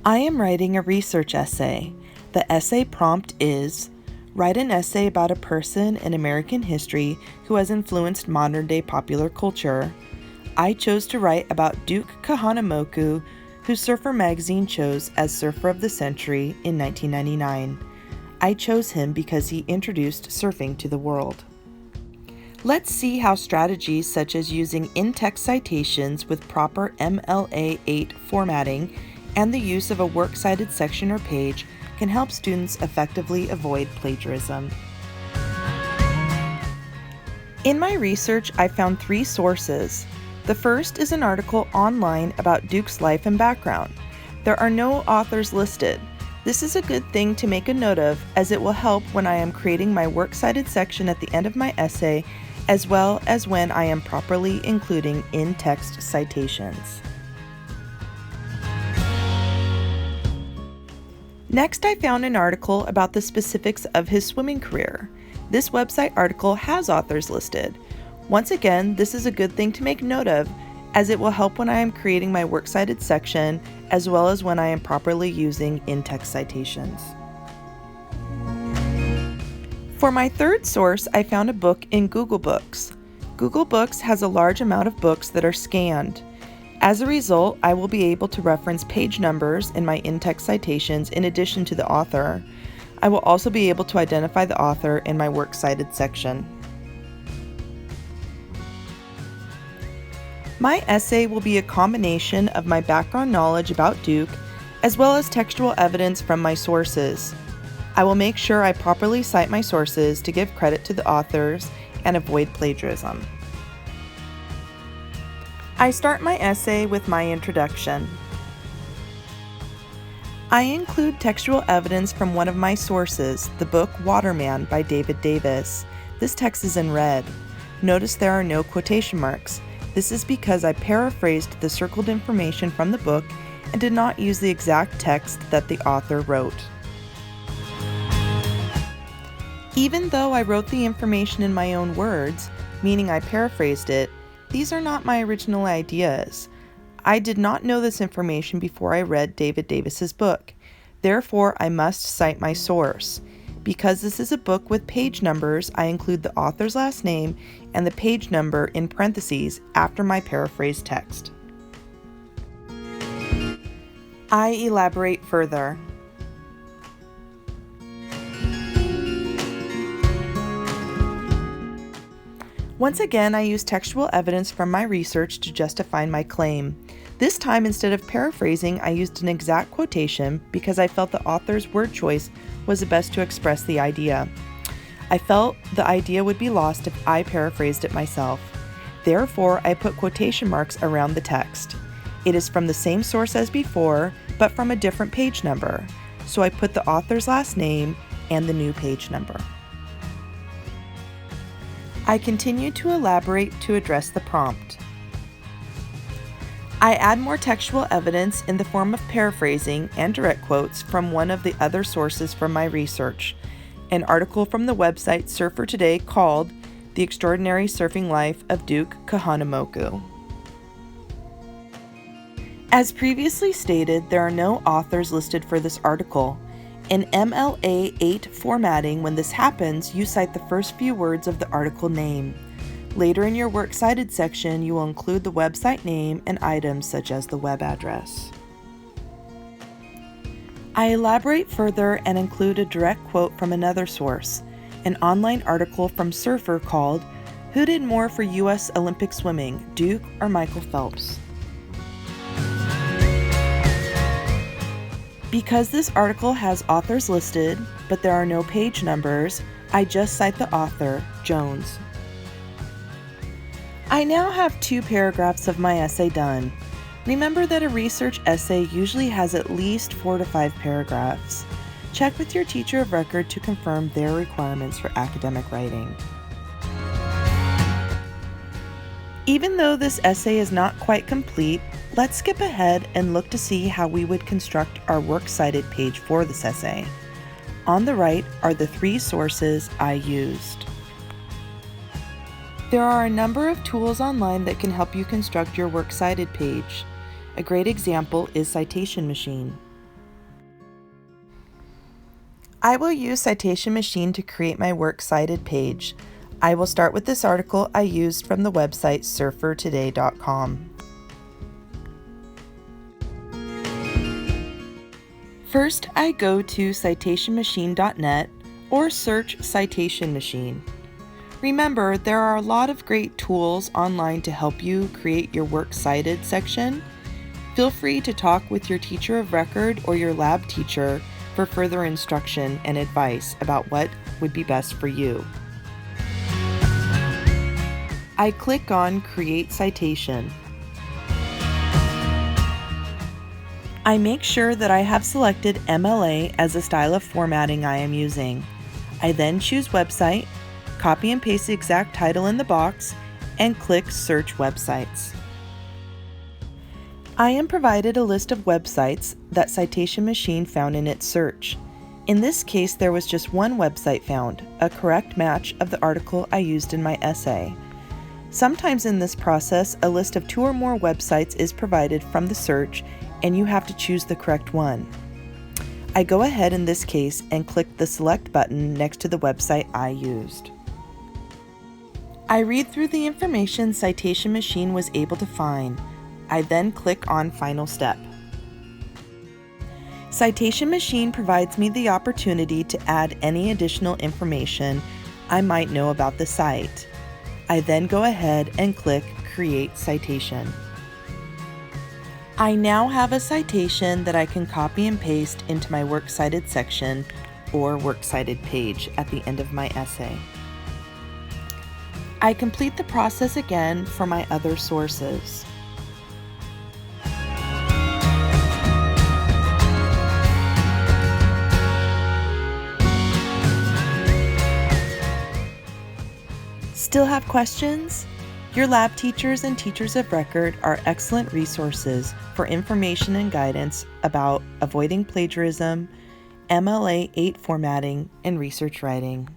I am writing a research essay. The essay prompt is, write an essay about a person in American history who has influenced modern-day popular culture. I chose to write about Duke Kahanamoku, who Surfer magazine chose as Surfer of the Century in 1999. I chose him because he introduced surfing to the world. Let's see how strategies such as using in-text citations with proper MLA8 formatting and the use of a works cited section or page can help students effectively avoid plagiarism. In my research, I found 3 sources. The first is an article online about Duke's life and background. There are no authors listed. This is a good thing to make a note of, as it will help when I am creating my works cited section at the end of my essay, as well as when I am properly including in-text citations. Next, I found an article about the specifics of his swimming career. This website article has authors listed. Once again, this is a good thing to make note of, as it will help when I am creating my works cited section, as well as when I am properly using in-text citations. For my third source, I found a book in Google Books. Google Books has a large amount of books that are scanned. As a result, I will be able to reference page numbers in my in-text citations in addition to the author. I will also be able to identify the author in my works cited section. My essay will be a combination of my background knowledge about Duke, as well as textual evidence from my sources. I will make sure I properly cite my sources to give credit to the authors and avoid plagiarism. I start my essay with my introduction. I include textual evidence from one of my sources, the book Waterman by David Davis. This text is in red. Notice there are no quotation marks. This is because I paraphrased the circled information from the book and did not use the exact text that the author wrote. Even though I wrote the information in my own words, meaning I paraphrased it, these are not my original ideas. I did not know this information before I read David Davis's book. Therefore, I must cite my source. Because this is a book with page numbers, I include the author's last name and the page number in parentheses after my paraphrased text. I elaborate further. Once again, I use textual evidence from my research to justify my claim. This time, instead of paraphrasing, I used an exact quotation because I felt the author's word choice was the best to express the idea. I felt the idea would be lost if I paraphrased it myself. Therefore, I put quotation marks around the text. It is from the same source as before, but from a different page number. So I put the author's last name and the new page number. I continue to elaborate to address the prompt. I add more textual evidence in the form of paraphrasing and direct quotes from one of the other sources from my research, an article from the website Surfer Today called The Extraordinary Surfing Life of Duke Kahanamoku. As previously stated, there are no authors listed for this article. In MLA8 formatting, when this happens, you cite the first few words of the article name. Later in your works cited section, you will include the website name and items such as the web address. I elaborate further and include a direct quote from another source, an online article from Surfer called Who Did More for U.S. Olympic Swimming, Duke or Michael Phelps? Because this article has authors listed, but there are no page numbers, I just cite the author, Jones. I now have 2 paragraphs of my essay done. Remember that a research essay usually has at least 4 to 5 paragraphs. Check with your teacher of record to confirm their requirements for academic writing. Even though this essay is not quite complete, let's skip ahead and look to see how we would construct our works cited page for this essay. On the right are the 3 sources I used. There are a number of tools online that can help you construct your works cited page. A great example is Citation Machine. I will use Citation Machine to create my works cited page. I will start with this article I used from the website surfertoday.com. First, I go to citationmachine.net or search Citation Machine. Remember, there are a lot of great tools online to help you create your works cited section. Feel free to talk with your teacher of record or your lab teacher for further instruction and advice about what would be best for you. I click on Create Citation. I make sure that I have selected MLA as the style of formatting I am using. I then choose Website, copy and paste the exact title in the box, and click Search Websites. I am provided a list of websites that Citation Machine found in its search. In this case, there was just one website found, a correct match of the article I used in my essay. Sometimes in this process, a list of 2 or more websites is provided from the search, and you have to choose the correct one. I go ahead in this case and click the Select button next to the website I used. I read through the information Citation Machine was able to find. I then click on Final Step. Citation Machine provides me the opportunity to add any additional information I might know about the site. I then go ahead and click Create Citation. I now have a citation that I can copy and paste into my Works Cited section or Works Cited page at the end of my essay. I complete the process again for my other sources. Still have questions? Your lab teachers and teachers of record are excellent resources for information and guidance about avoiding plagiarism, MLA 8 formatting, and research writing.